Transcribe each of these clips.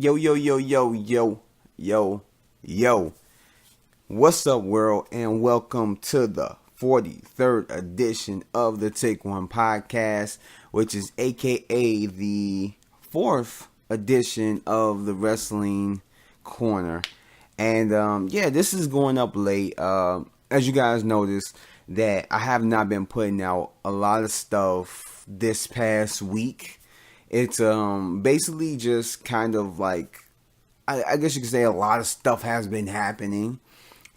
Yo, yo, yo, yo, yo, yo, yo. What's up, world? And welcome to the 43rd edition of the Take One podcast, which is aka the 4th edition of the Wrestling Corner. And this is going up late. As you guys noticed, that I have not been putting out a lot of stuff this past week. It's basically just kind of like, I guess you could say a lot of stuff has been happening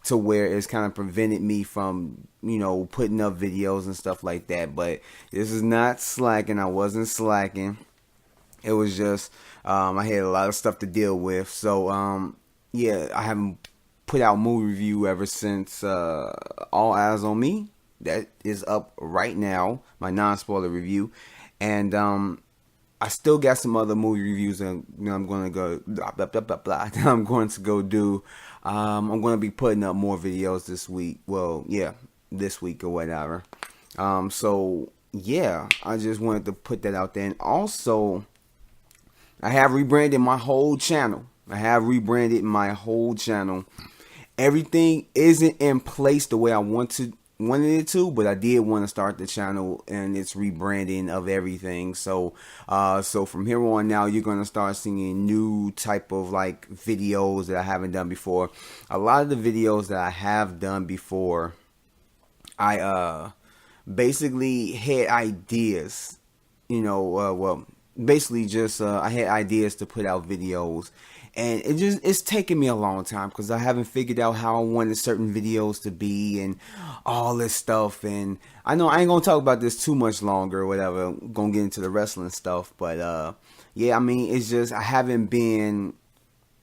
to where it's kind of prevented me from, putting up videos and stuff like that. But this is not slacking. I wasn't slacking. It was just, I had a lot of stuff to deal with. So, I haven't put out movie review ever since All Eyes on Me. That is up right now, my non-spoiler review. And, I still got some other movie reviews that I'm going to go I'm going to go do. I'm going to be putting up more videos this week. Well, yeah, this week or whatever. I just wanted to put that out there. And also, I have rebranded my whole channel. Everything isn't in place the way I wanted it to, but I did want to start the channel and its rebranding of everything. So from here on now, you're going to start seeing new type of like videos that I haven't done before. A lot of the videos that I have done before, I basically had ideas, I had ideas to put out videos. And it's taken me a long time because I haven't figured out how I wanted certain videos to be and all this stuff. And I know I ain't going to talk about this too much longer or whatever. I'm going to get into the wrestling stuff. But, it's just I haven't been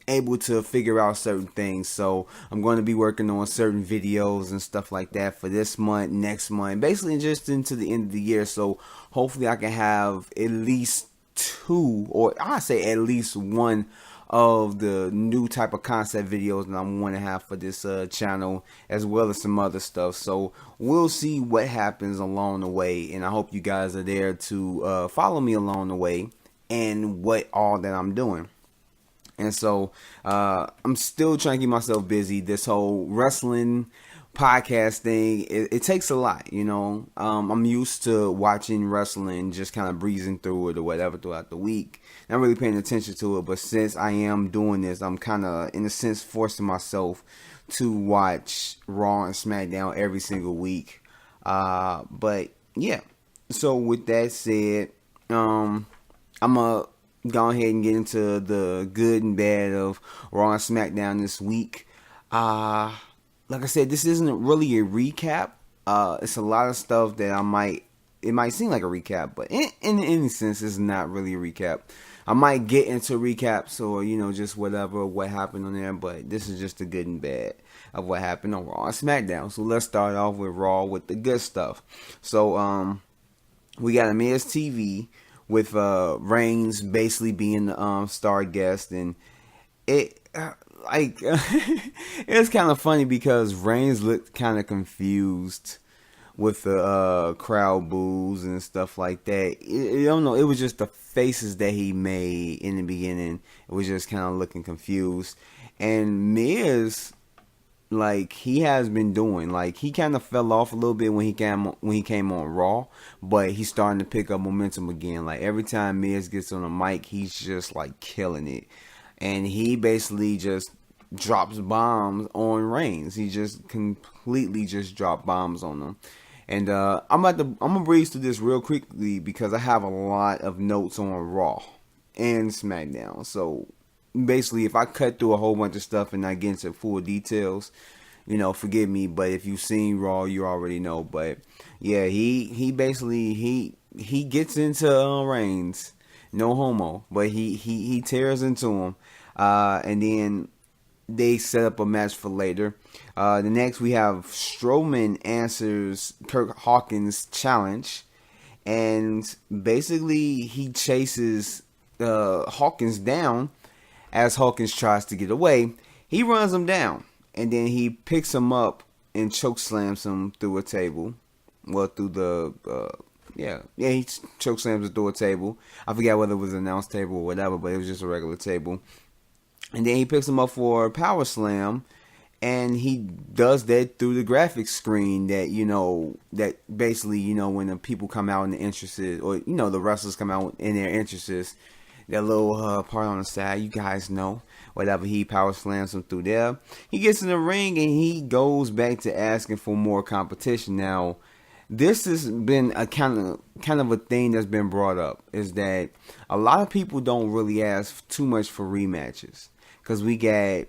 able to figure out certain things. So I'm going to be working on certain videos and stuff like that for this month, next month, basically just into the end of the year. So hopefully I can have at least two, or I say at least one of the new type of concept videos that I want to have for this channel, as well as some other stuff. So we'll see what happens along the way, and I hope you guys are there to follow me along the way and what all that I'm doing. And so I'm still trying to keep myself busy. This whole wrestling podcast thing, it takes a lot, I'm used to watching wrestling, just kind of breezing through it or whatever throughout the week, not really paying attention to it. But since I am doing this, I'm kind of in a sense forcing myself to watch Raw and SmackDown every single week. So with that said, I'm gonna go ahead and get into the good and bad of Raw and SmackDown this week. Like I said, this isn't really a recap. It's a lot of stuff that it might seem like a recap, but in any sense, it's not really a recap. I might get into recaps or, just what happened on there, but this is just the good and bad of what happened on Raw and SmackDown. So let's start off with Raw with the good stuff. So, we got a Miz TV with Reigns basically being the star guest, and it... it's kind of funny because Reigns looked kind of confused with the crowd boos and stuff like that. I don't know. It was just the faces that he made in the beginning. It was just kind of looking confused. And Miz, he has been doing, he kind of fell off a little bit when he came on Raw, but he's starting to pick up momentum again. Every time Miz gets on the mic, he's just killing it. And he basically just drops bombs on Reigns. He just completely just dropped bombs on them. And I'm gonna breeze through this real quickly because I have a lot of notes on Raw and SmackDown. So basically, if I cut through a whole bunch of stuff and not get into full details, forgive me. But if you've seen Raw, you already know. But yeah, he basically he gets into Reigns. No homo, but he tears into him, and then they set up a match for later. The next we have Strowman answers Kurt Hawkins' challenge, and basically he chases Hawkins down as Hawkins tries to get away. He runs him down, and then he picks him up and choke slams him through a table. Well, through the he choke slams him through a table. I forgot whether it was an announce table or whatever, but it was just a regular table. And then he picks him up for a power slam, and he does that through the graphics screen that, that basically, when the people come out in the entrances, or, the wrestlers come out in their entrances, that little part on the side, you guys know, whatever, he power slams him through there. He gets in the ring, and he goes back to asking for more competition. Now, this has been a kind of a thing that's been brought up, is that a lot of people don't really ask too much for rematches, because we got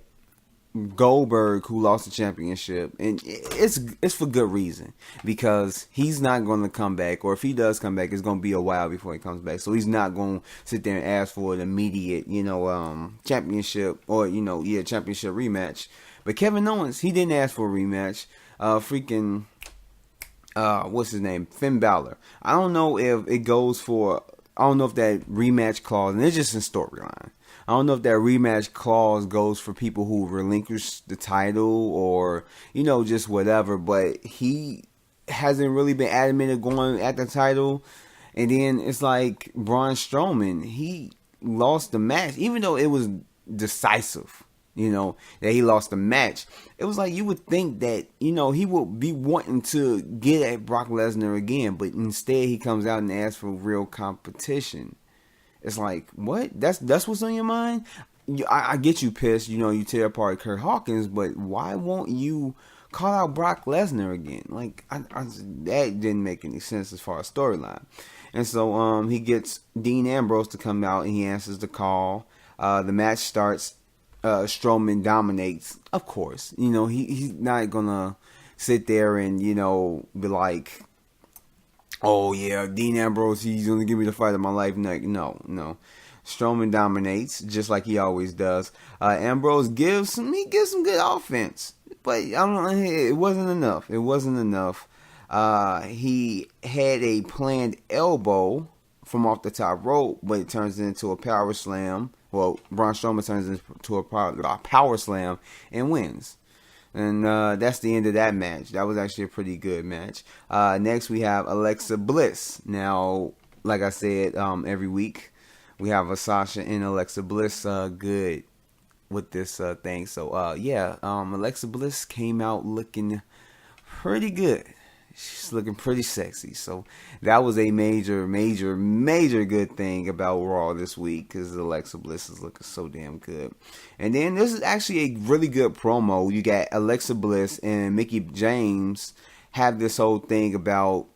Goldberg, who lost the championship, and it's for good reason, because he's not going to come back, or if he does come back, it's going to be a while before he comes back. So he's not going to sit there and ask for an immediate, championship, or championship rematch. But Kevin Owens, he didn't ask for a rematch. What's his name? Finn Balor. I don't know if it goes for. I don't know if that rematch clause, and it's just in storyline. I don't know if that rematch clause goes for people who relinquish the title, or, just whatever. But he hasn't really been adamant of going at the title. And then it's like Braun Strowman. He lost the match, even though it was decisive. That he lost the match. It was like, you would think that, he would be wanting to get at Brock Lesnar again. But instead, he comes out and asks for real competition. It's like, what? That's what's on your mind? I get you pissed, you tear apart Kurt Hawkins, but why won't you call out Brock Lesnar again? Like, that didn't make any sense as far as storyline. And so he gets Dean Ambrose to come out, and he answers the call. The match starts. Strowman dominates, of course. He's not gonna sit there and, be like, oh yeah, Dean Ambrose, he's gonna give me the fight of my life. No. Strowman dominates, just like he always does. Ambrose gives some good offense, but I don't know, it wasn't enough. He had a planned elbow from off the top rope, but it turns into a power slam. Well, Braun Strowman turns into a power slam and wins. And that's the end of that match. That was actually a pretty good match. Next, we have Alexa Bliss. Now, like I said, every week, we have a Sasha and Alexa Bliss good with this thing. So, Alexa Bliss came out looking pretty good. She's looking pretty sexy. So that was a major good thing about Raw this week, because Alexa Bliss is looking so damn good. And then this is actually a really good promo. You got Alexa Bliss and Mickie James have this whole thing about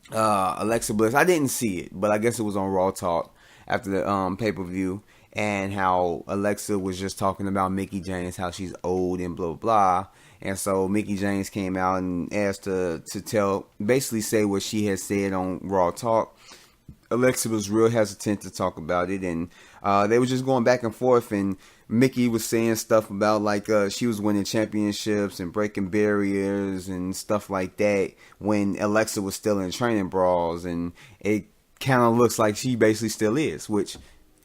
Alexa Bliss. I didn't see it, but I guess it was on Raw Talk after the pay-per-view, and how Alexa was just talking about Mickie James, how she's old and blah, blah, blah. And so Mickie James came out and asked to basically say what she had said on Raw Talk. Alexa was real hesitant to talk about it, and they were just going back and forth, and Mickie was saying stuff about like she was winning championships and breaking barriers and stuff like that when Alexa was still in training bras, and it kind of looks like she basically still is, which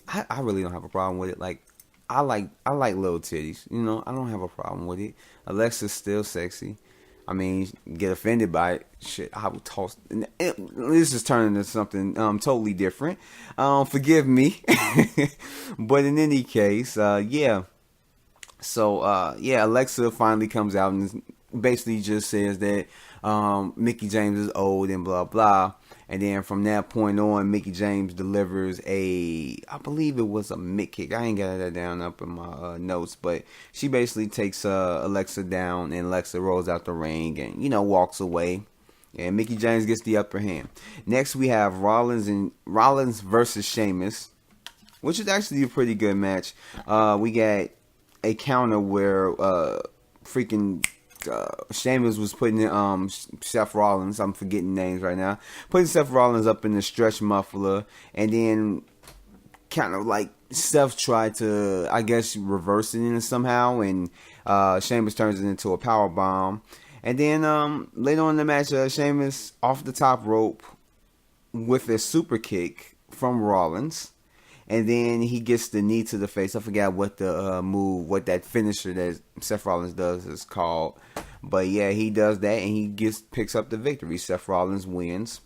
I really don't have a problem with it. Like, I like little titties, I don't have a problem with it. Alexa's still sexy. I mean, get offended by it, shit, I would toss. This is turning into something totally different. Forgive me. But in any case, yeah. So, Alexa finally comes out and basically just says that Mickie James is old and blah, blah. And then from that point on, Mickie James delivers I believe it was a mid kick. I ain't got that down up in my notes, but she basically takes Alexa down, and Alexa rolls out the ring and, walks away. And Mickie James gets the upper hand. Next, we have Rollins versus Sheamus, which is actually a pretty good match. We got a counter where Sheamus was putting Seth Rollins, I'm forgetting names right now, putting Seth Rollins up in the stretch muffler, and then kind of like Seth tried to, I guess, reverse it in somehow, and Sheamus turns it into a power bomb. And then later on in the match, Sheamus off the top rope with a super kick from Rollins. And then he gets the knee to the face. I forgot what the what that finisher that Seth Rollins does is called. But yeah, he does that, and he picks up the victory. Seth Rollins wins.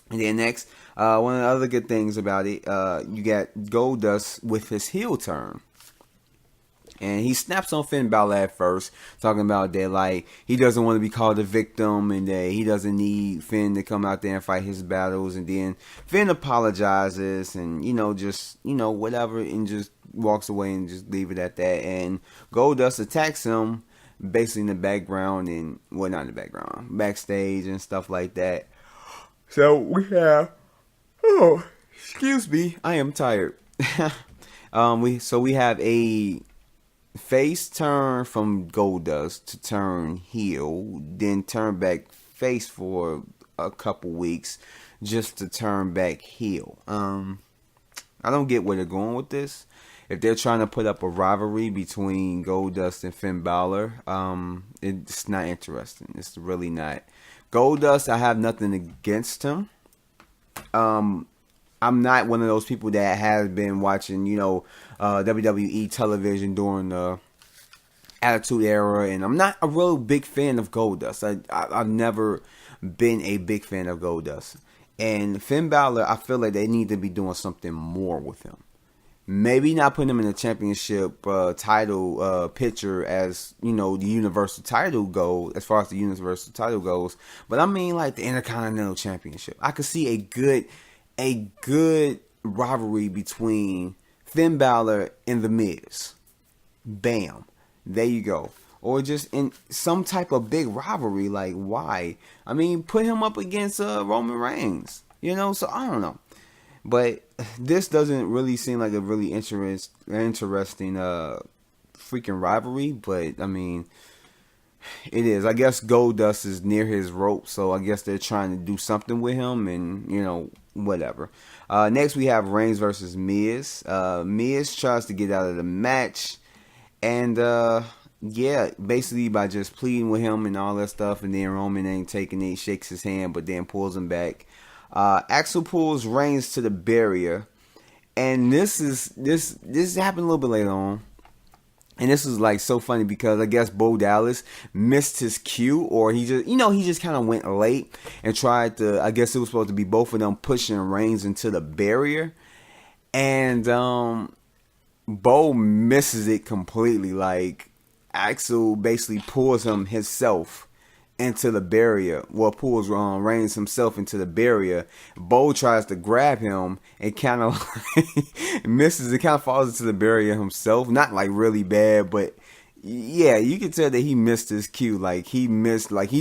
And then next, one of the other good things about it, you got Goldust with his heel turn. And he snaps on Finn Balor at first, talking about that like he doesn't want to be called a victim and that he doesn't need Finn to come out there and fight his battles. And then Finn apologizes and just whatever, and just walks away and just leave it at that. And Goldust attacks him basically in the background and not in the background, backstage and stuff like that. So we have excuse me, I am tired. we have a face turn from Goldust to turn heel, then turn back face for a couple weeks just to turn back heel. I don't get where they're going with this. If they're trying to put up a rivalry between Goldust and Finn Balor, it's not interesting. It's really not. Goldust, I have nothing against him. I'm not one of those people that has been watching, WWE television during the Attitude Era, and I'm not a real big fan of Goldust. I've never been a big fan of Goldust. And Finn Balor, I feel like they need to be doing something more with him. Maybe not putting him in the championship title picture as, the universal title goes, as far as the universal title goes. But I mean like the Intercontinental Championship. I could see a good rivalry between Finn Balor and The Miz. Bam. There you go. Or just in some type of big rivalry. Like, why? I mean, put him up against Roman Reigns. So I don't know. But this doesn't really seem like a really interesting freaking rivalry. But, I mean, it is. I guess Goldust is near his rope. So I guess they're trying to do something with him. And, whatever. Next we have Reigns versus Miz. Miz tries to get out of the match. And, basically by just pleading with him and all that stuff. And then Roman ain't taking it. He shakes his hand, but then pulls him back. Axel pulls Reigns to the barrier. And this happened a little bit later on. And this is like so funny because I guess Bo Dallas missed his cue, or he just kind of went late and tried to, I guess it was supposed to be both of them pushing Reigns into the barrier. And Bo misses it completely. Like Axel basically pulls him himself into the barrier. Well, pulls Reigns himself into the barrier. Bo tries to grab him and kind of misses. It kind of falls into the barrier himself. Not like really bad, but yeah, you can tell that he missed his cue. Like he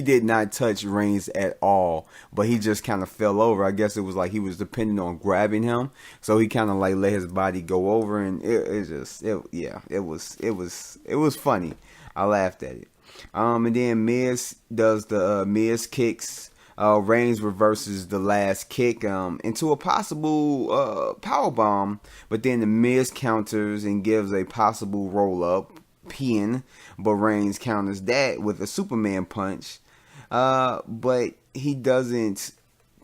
did not touch Reigns at all, but he just kind of fell over. I guess it was like he was depending on grabbing him, so he kind of like let his body go over, and it was funny. I laughed at it. And then Miz does the Miz kicks. Reigns reverses the last kick into a possible power bomb, but then the Miz counters and gives a possible roll up pin, but Reigns counters that with a Superman punch. But he doesn't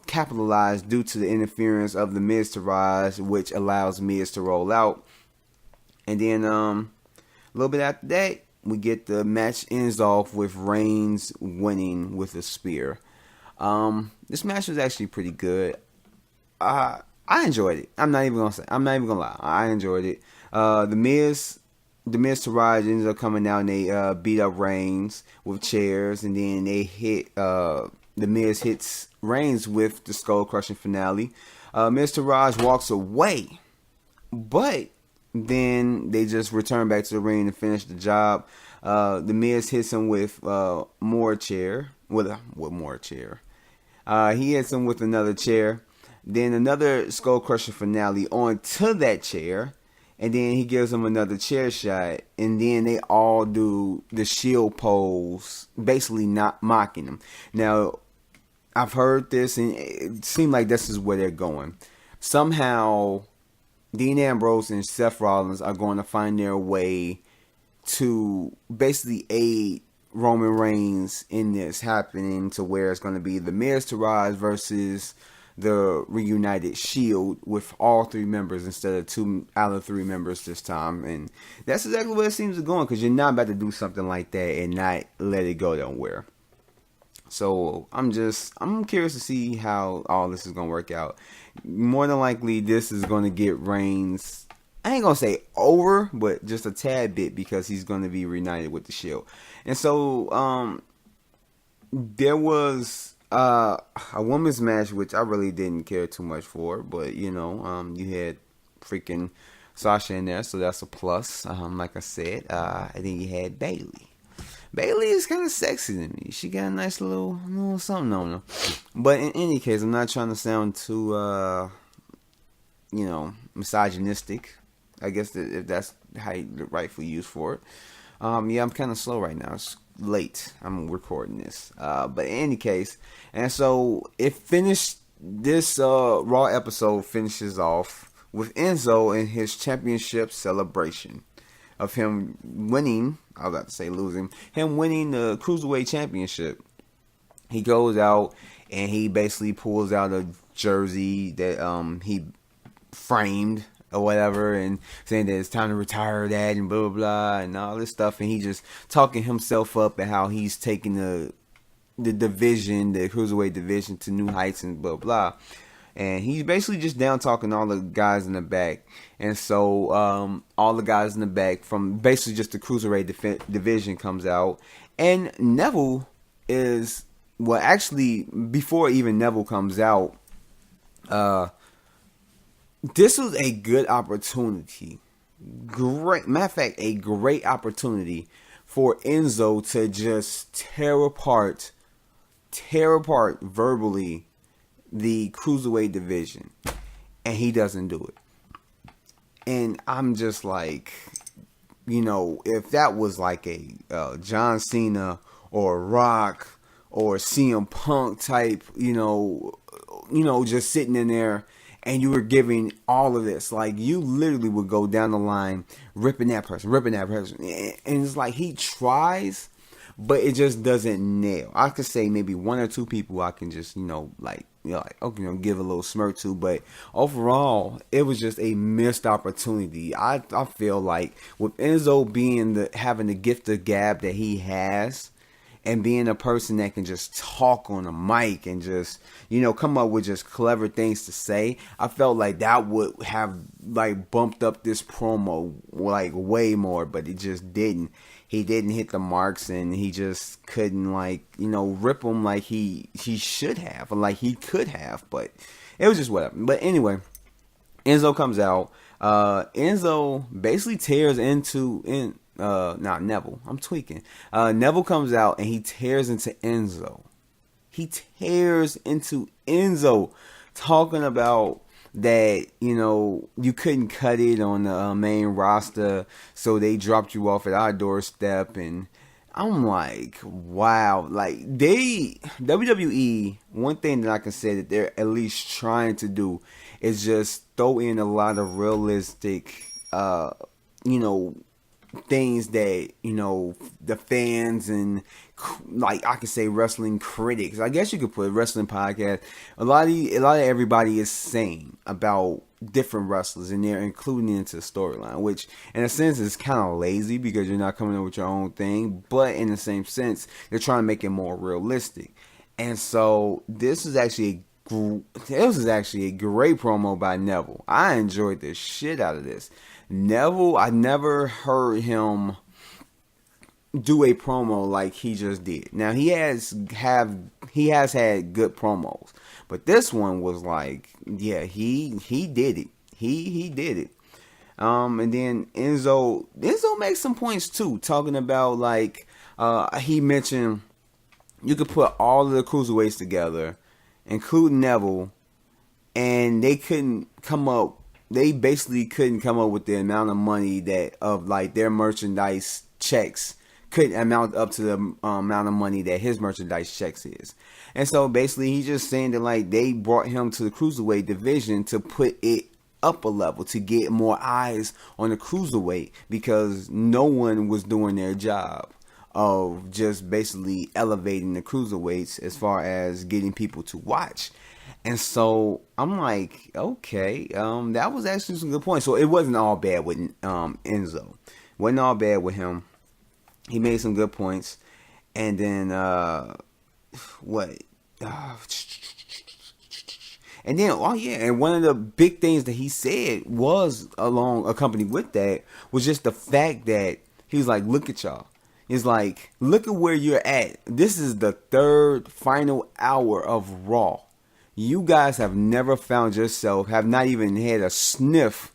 capitalize due to the interference of the Miztourage, which allows Miz to roll out. And then a little bit after that, we get the match ends off with Reigns winning with a spear. This match was actually pretty good. I enjoyed it. I'm not even gonna lie. I enjoyed it. The Miztourage ends up coming out and they beat up Reigns with chairs, and then they hit the Miz hits Reigns with the skull crushing finale. Miztourage walks away, but then they just return back to the ring to finish the job. The Miz hits him with more chair. With more chair. He hits him with another chair. Then another skull crusher finale onto that chair. And then he gives him another chair shot. And then they all do the shield pose, basically not mocking him. Now, I've heard this and it seemed like this is where they're going. Somehow Dean Ambrose and Seth Rollins are going to find their way to basically aid Roman Reigns in this happening, to where it's going to be the Miztourage versus the reunited Shield with all three members instead of 2 out of 3 members this time. And that's exactly where it seems to be going, because you're not about to do something like that and not let it go nowhere. So I'm curious to see how all this is going to work out. More than likely, this is going to get Reigns I ain't gonna say over, but just a tad bit because he's gonna be reunited with the Shield. And so there was a women's match which I really didn't care too much for, but you had freaking Sasha in there, so that's a plus. Like I said, and then you had Bayley. Bayley is kind of sexy to me. She got a nice little something on her. But in any case, I'm not trying to sound too misogynistic. I guess if that's how the rightful use for it. Yeah, I'm kind of slow right now. It's late. I'm recording this. But in any case, and so it finished. This Raw episode finishes off with Enzo and his championship celebration of him winning. I was about to say losing. Him winning the Cruiserweight Championship. He goes out and he basically pulls out a jersey that he framed or whatever, and saying that it's time to retire that and blah blah blah and all this stuff, and he just talking himself up and how he's taking the division, the Cruiserweight division, to new heights and blah blah. And he's basically just down talking all the guys in the back. And so all the guys in the back from basically just the Cruiserweight division comes out. And Neville is, well, actually, before even Neville comes out, this was a good opportunity. Great, matter of fact, a great opportunity for Enzo to just tear apart verbally the Cruiserweight division, and he doesn't do it. And I'm just like, if that was like a John Cena or Rock or CM Punk type, just sitting in there, and you were giving all of this, like, you literally would go down the line ripping that person, and it's like he tries, but it just doesn't nail. I could say maybe one or two people I can just give a little smirk to, but overall it was just a missed opportunity. I feel like with Enzo having the gift of gab that he has, and being a person that can just talk on a mic and just, come up with just clever things to say, I felt like that would have like bumped up this promo like way more, but it just didn't. He didn't hit the marks, and he just couldn't rip them like he should have, or like he could have, but it was just whatever. But anyway, Enzo comes out. Enzo basically tears into Neville. I'm tweaking. Neville comes out and he tears into Enzo. Talking about that, you couldn't cut it on the main roster, so they dropped you off at our doorstep. And I'm like, wow. Like, WWE, one thing that I can say that they're at least trying to do is just throw in a lot of realistic, things that, the fans and, like, I could say wrestling critics, I guess you could put wrestling podcast, a lot of everybody is saying about different wrestlers, and they're including it into the storyline, which in a sense is kind of lazy because you're not coming up with your own thing, but in the same sense they're trying to make it more realistic. And so this is actually a great promo by Neville. I enjoyed the shit out of this. Neville, I never heard him do a promo like he just did. Now he has had good promos, but this one was like, yeah, he did it. He did it. And then Enzo makes some points too, talking about like he mentioned you could put all of the cruiserweights together, including Neville, and they basically couldn't come up with the amount of money that of like their merchandise checks couldn't amount up to the amount of money that his merchandise checks is. And so basically he's just saying that like they brought him to the cruiserweight division to put it up a level, to get more eyes on the cruiserweight, because no one was doing their job of just basically elevating the cruiserweights as far as getting people to watch. And so I'm like, okay, that was actually some good points. So it wasn't all bad with Enzo. Wasn't all bad with him. He made some good points. And then And then, oh yeah, and one of the big things that he said was along accompanied with that was just the fact that he was like, look at y'all. It's like, look at where you're at. This is the third final hour of Raw. You guys have never found yourself, have not even had a sniff.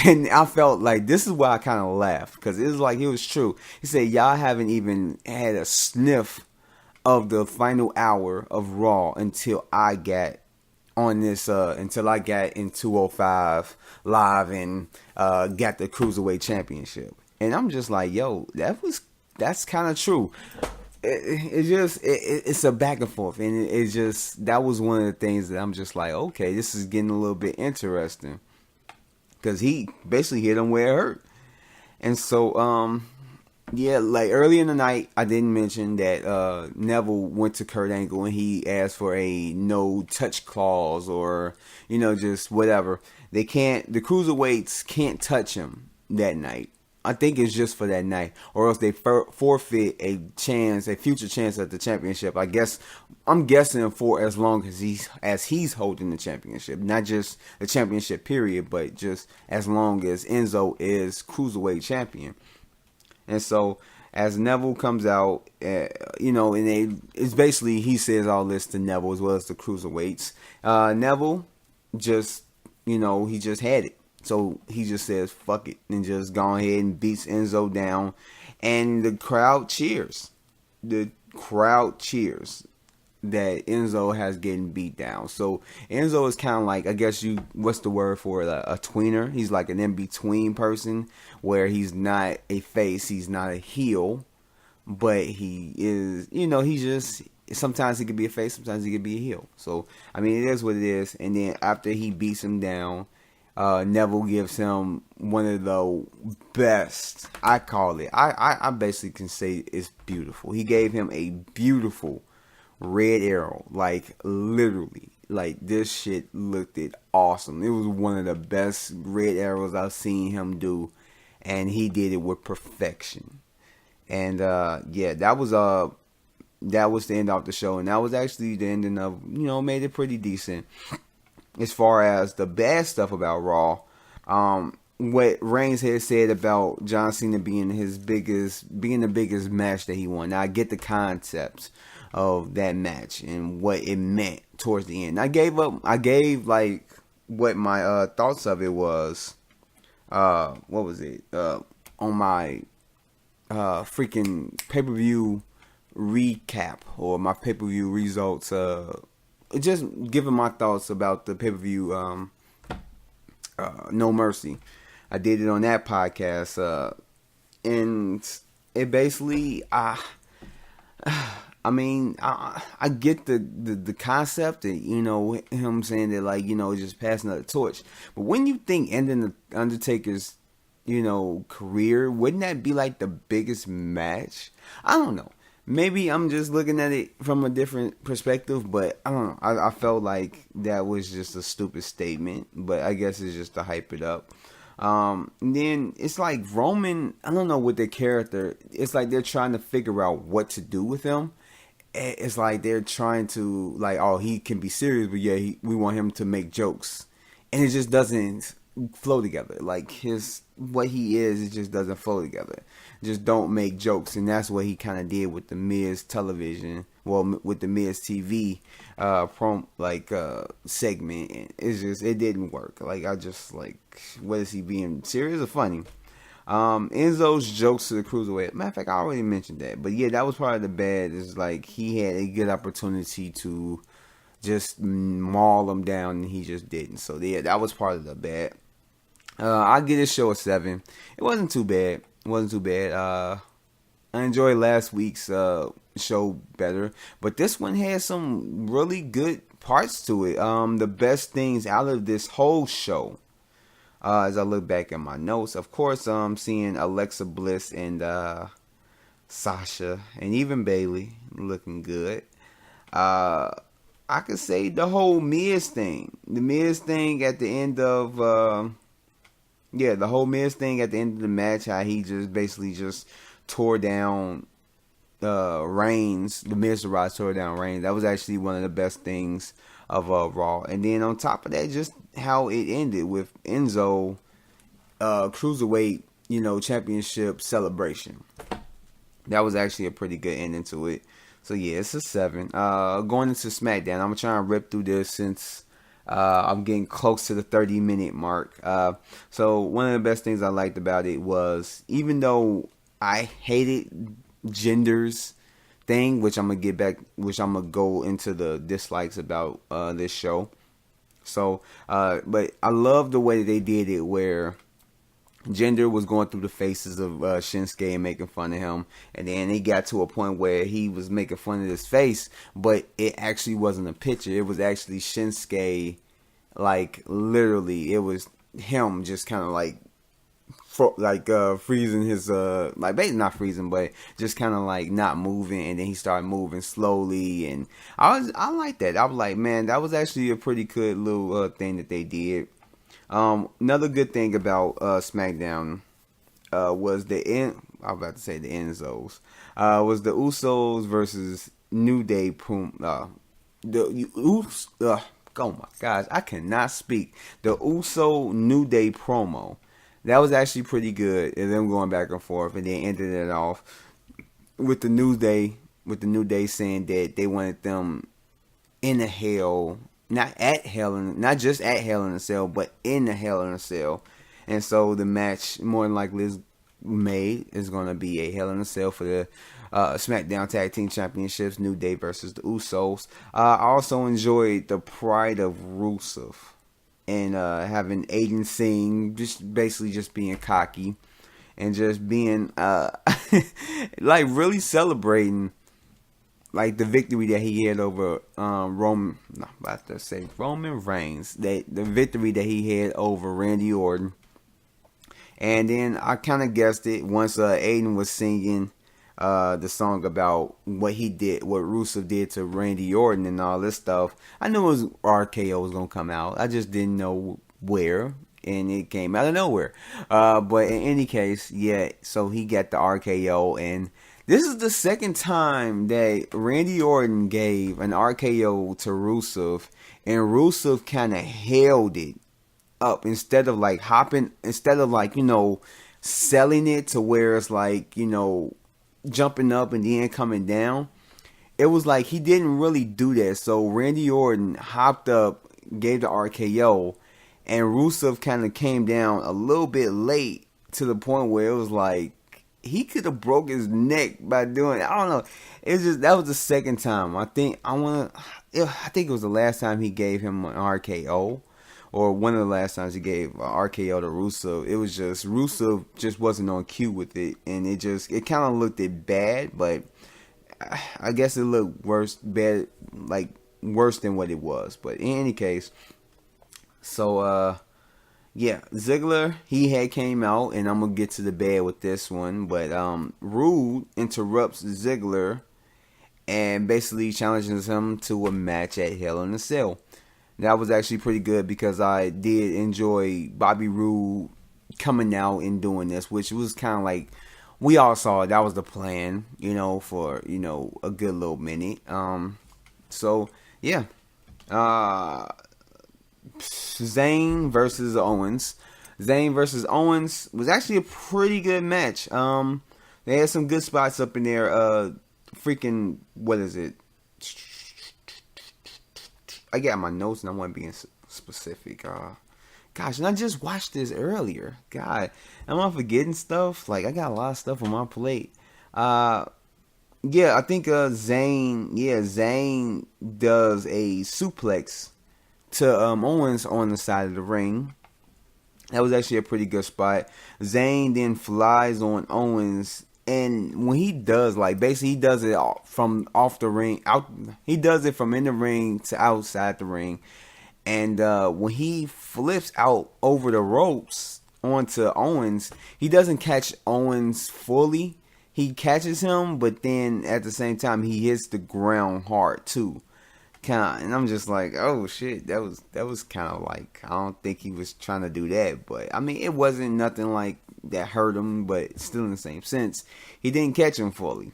And I felt like this is why I kind of laughed, because it was like, it was true. He said, y'all haven't even had a sniff of the final hour of Raw until I got on this, until I got in 205 live and got the Cruiserweight Championship. And I'm just like, yo, that's kind of true. It's a back and forth, and it's just, that was one of the things that I'm just like, okay, this is getting a little bit interesting, because he basically hit him where it hurt. And so, yeah, like early in the night, I didn't mention that Neville went to Kurt Angle and he asked for a no touch clause, or, you know, just whatever. The Cruiserweights can't touch him that night. I think it's just for that night, or else they forfeit a future chance at the championship. I'm guessing for as long as he's holding the championship, not just the championship period, but just as long as Enzo is Cruiserweight champion. And so as Neville comes out, you know, and it's basically, he says all this to Neville as well as the Cruiserweights. Neville just, you know, he just had it. So he just says, fuck it, and just go ahead and beats Enzo down. And the crowd cheers. The crowd cheers that Enzo has getting beat down. So Enzo is kind of like, I guess what's the word for it? A tweener. He's like an in-between person where he's not a face, he's not a heel, but he is, you know, he just, sometimes he could be a face, sometimes he could be a heel. So, I mean, it is what it is. And then after he beats him down, Neville gives him one of the best, I call it, I basically can say it's beautiful. He gave him a beautiful red arrow, like literally, like this shit looked awesome. It was one of the best red arrows I've seen him do, and he did it with perfection. And yeah, that was the end of the show, and that was actually the ending of, you know, made it pretty decent. As far as the bad stuff about Raw, what Reigns had said about John Cena being the biggest match that he won. Now I get the concept of that match and what it meant towards the end. I gave like what my thoughts of it was. What was it? On my freaking pay-per-view recap, or my pay-per-view results, just giving my thoughts about the pay-per-view No Mercy. I did it on that podcast, and it basically, I mean, I get the concept, and, you know, him saying that, like, you know, just passing the torch. But when you think ending the Undertaker's, you know, career, wouldn't that be like the biggest match? I don't know. Maybe I'm just looking at it from a different perspective, but I don't know. I felt like that was just a stupid statement, but I guess it's just to hype it up. And then it's like Roman, I don't know, with their character, it's like they're trying to figure out what to do with him. It's like they're trying to, like, oh, he can be serious, but yeah, we want him to make jokes. And it just doesn't flow together. Like, what he is, it just doesn't flow together. Just don't make jokes. And that's what he kind of did with the Miz television, well, with the Miz TV segment. And it didn't work. Like, I just, like, what is he being serious or funny? Enzo's jokes to the Cruiserweight. Matter of fact, I already mentioned that. But yeah, that was part of the bad. It's like he had a good opportunity to just maul him down, and he just didn't. So yeah, that was part of the bad. I give this show a 7. It wasn't too bad. I enjoyed last week's show better, but this one had some really good parts to it. The best things out of this whole show, as I look back at my notes, of course, seeing Alexa Bliss and Sasha and even Bayley looking good. I could say the whole Miz thing. The Miz thing at the end of the whole Miz thing at the end of the match, how he just basically just tore down Reigns, the Miz to Rod tore down Reigns. That was actually one of the best things of Raw. And then on top of that, just how it ended with Enzo cruiserweight, championship celebration. That was actually a pretty good ending to it. So yeah, it's a 7. Going into SmackDown, I'm gonna try and rip through this since I'm getting close to the 30-minute mark. So one of the best things I liked about it was, even though I hated Jinder's thing, which I'm gonna go into the dislikes about this show. So, but I love the way that they did it, where Jinder was going through the faces of Shinsuke and making fun of him, and then it got to a point where he was making fun of his face, but it actually wasn't a picture. It was actually Shinsuke, like literally, it was him just kind of like freezing his like basically not freezing, but just kind of like not moving, and then he started moving slowly, and I like that. I was like, man, that was actually a pretty good little thing that they did. Another good thing about SmackDown was the Enzos. Was the Usos versus New Day. Oh my gosh, I cannot speak. The Uso New Day promo. That was actually pretty good, and them going back and forth, and then ended it off with the New Day saying that they wanted them in the hell. Not just at Hell in a Cell, but in the Hell in a Cell. And so the match, more than likely, is going to be a Hell in a Cell for the SmackDown Tag Team Championships, New Day versus the Usos. I also enjoyed the pride of Rusev, and having Aiden Singh basically being cocky, and just being like really celebrating like the victory that he had over Roman Reigns, the victory that he had over Randy Orton. And then I kind of guessed it once Aiden was singing the song about what Rusev did to Randy Orton and all this stuff. I knew it was RKO was gonna come out. I just didn't know where, and it came out of nowhere. But in any case, yeah. So he got the RKO, and this is the second time that Randy Orton gave an RKO to Rusev, and Rusev kind of held it up instead of like hopping, selling it to where it's like, jumping up and then coming down. It was like he didn't really do that. So Randy Orton hopped up, gave the RKO, and Rusev kind of came down a little bit late to the point where it was like, he could have broke his neck by doing it. I don't know. It's just, that was the second time. I think it was the last time he gave him an RKO, or one of the last times he gave an RKO to Rusev. It was just, Rusev just wasn't on cue with it, and it kind of looked bad, but I guess it looked worse than what it was. But in any case, so yeah, Ziggler, he had came out, and I'm going to get to the bad with this one, but Rude interrupts Ziggler and basically challenges him to a match at Hell in a Cell. That was actually pretty good, because I did enjoy Bobby Roode coming out and doing this, which was kind of like, we all saw that was the plan, for, a good little minute. So, yeah. Zayn versus Owens. Zayn versus Owens was actually a pretty good match. They had some good spots up in there. What is it? I got my notes and I want to be specific. Gosh, and I just watched this earlier. God, I'm forgetting stuff. Like, I got a lot of stuff on my plate. Yeah, I think Zayn does a suplex to Owens on the side of the ring. That was actually a pretty good spot. Zayn then flies on Owens, and when he does, basically he does it from off the ring, he does it from in the ring to outside the ring. And when he flips out over the ropes onto Owens, he doesn't catch Owens fully. He catches him, but then at the same time he hits the ground hard too. And I'm just like, oh shit, that was kind of like, I don't think he was trying to do that, but I mean, it wasn't nothing like that hurt him, but still in the same sense, he didn't catch him fully.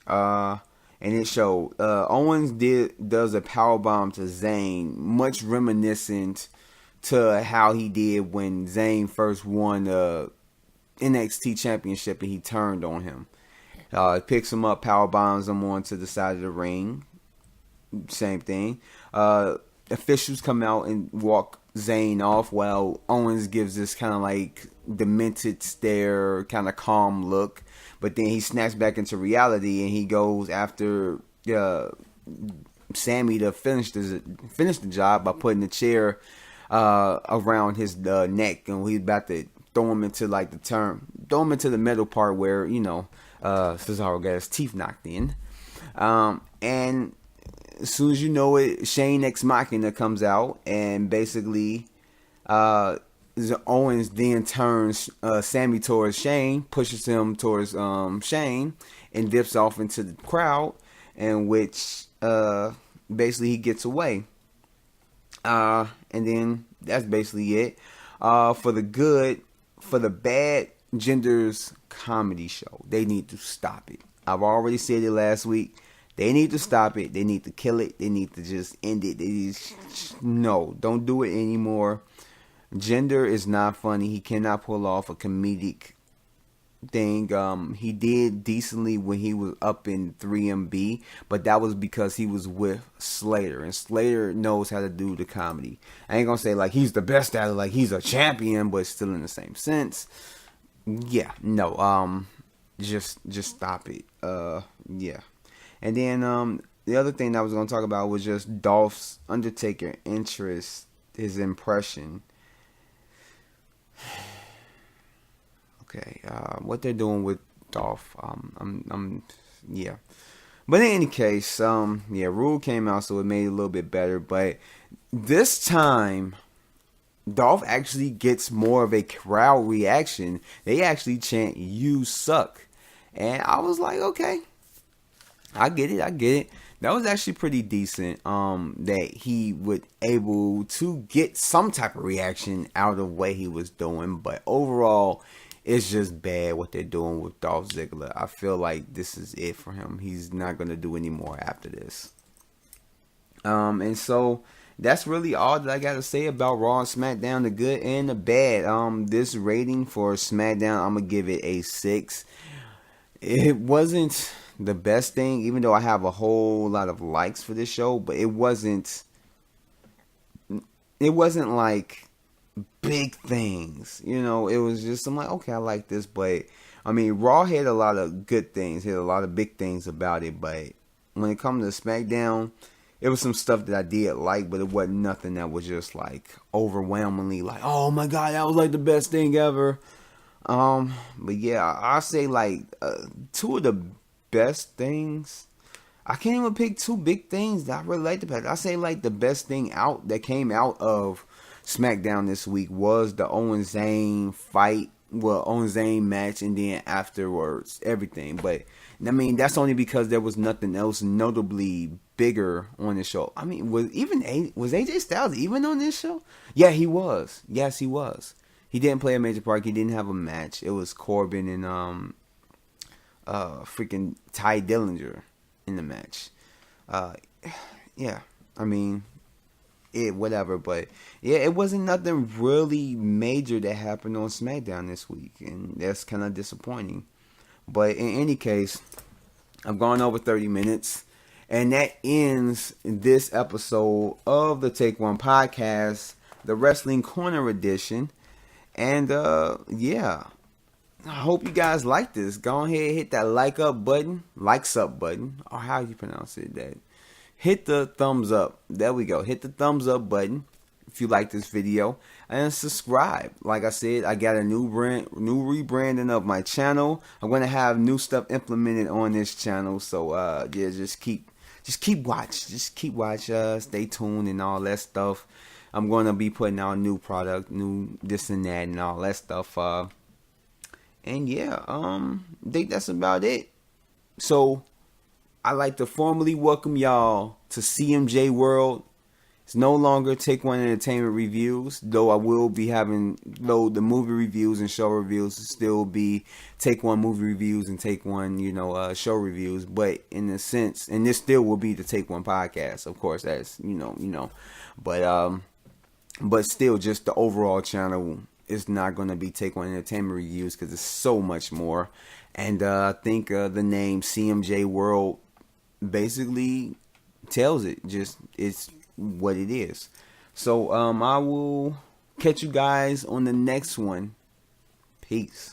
And it showed Owens does a power bomb to Zayn, much reminiscent to how he did when Zayn first won the NXT Championship and he turned on him. Picks him up, power bombs him onto the side of the ring. Same thing. Officials come out and walk Zayn off while Owens gives this kind of like demented stare, kind of calm look. But then he snaps back into reality and he goes after Sammy to finish the job by putting the chair around his neck, and he's about to throw him into the metal part where Cesaro got his teeth knocked in, and as soon as you know it, Shane Ex Machina comes out, and basically Owens then turns Sammy towards Shane, pushes him towards Shane, and dips off into the crowd, in which basically he gets away. And then that's basically it. For the bad Genders comedy show, they need to stop it. I've already said it last week. They need to stop it. They need to kill it. They need to just end it. No, don't do it anymore. Gender is not funny. He cannot pull off a comedic thing. He did decently when he was up in 3MB, but that was because he was with Slater, and Slater knows how to do the comedy. I ain't gonna say like he's the best at it, like he's a champion, but still in the same sense. Yeah, no, just stop it. Yeah. And then the other thing that I was gonna talk about was just Dolph's Undertaker interest, his impression. Okay, what they're doing with Dolph, yeah. But in any case, Rule came out, so it made it a little bit better. But this time, Dolph actually gets more of a crowd reaction. They actually chant, "You suck." And I was like, okay, I get it. That was actually pretty decent, that he was able to get some type of reaction out of what he was doing. But overall, it's just bad what they're doing with Dolph Ziggler. I feel like this is it for him. He's not going to do any more after this. And so that's really all that I got to say about Raw and SmackDown, the good and the bad. This rating for SmackDown, I'm going to give it a 6. It wasn't the best thing, even though I have a whole lot of likes for this show, but it wasn't like big things, it was just, I'm like, okay, I like this. But I mean, Raw had a lot of good things, had a lot of big things about it, but when it comes to SmackDown, it was some stuff that I did like, but it wasn't nothing that was just like overwhelmingly like, oh my god, that was like the best thing ever. But yeah, I'll say like two of the best things. I can't even pick two big things that I really liked about it. I say like the best thing that came out of SmackDown this week was the Owen Zayn fight, Owen Zayn match, and then afterwards everything. But I mean, that's only because there was nothing else notably bigger on the show. I mean, was AJ Styles even on this show? Yeah, he was. Yes, he was. He didn't play a major part. He didn't have a match. It was Corbin and freaking Ty Dillinger in the match. Yeah, I mean, whatever, but yeah, it wasn't nothing really major that happened on SmackDown this week, and that's kind of disappointing. But in any case, I've gone over 30 minutes, and that ends this episode of the Take One Podcast, the Wrestling Corner edition. And yeah, I hope you guys like this. Go ahead, hit that likes up button, or how you pronounce it. That hit the thumbs up. There we go. Hit the thumbs up button if you like this video, and subscribe. Like I said, I got a new rebranding of my channel. I'm gonna have new stuff implemented on this channel. So yeah, just keep watch. Stay tuned and all that stuff. I'm gonna be putting out new product, new this and that, and all that stuff. And yeah, I think that's about it. So I'd like to formally welcome y'all to CMJ World It's no longer Take One Entertainment Reviews, though I will be having, though the movie reviews and show reviews will still be Take One Movie Reviews and Take One, show reviews. But in a sense, and this still will be the Take One podcast, of course. That's but still, just the overall channel is not going to be Take One Entertainment Reviews because it's so much more. And I think the name CMJ World basically tells it. Just it's what it is. So I will catch you guys on the next one. Peace.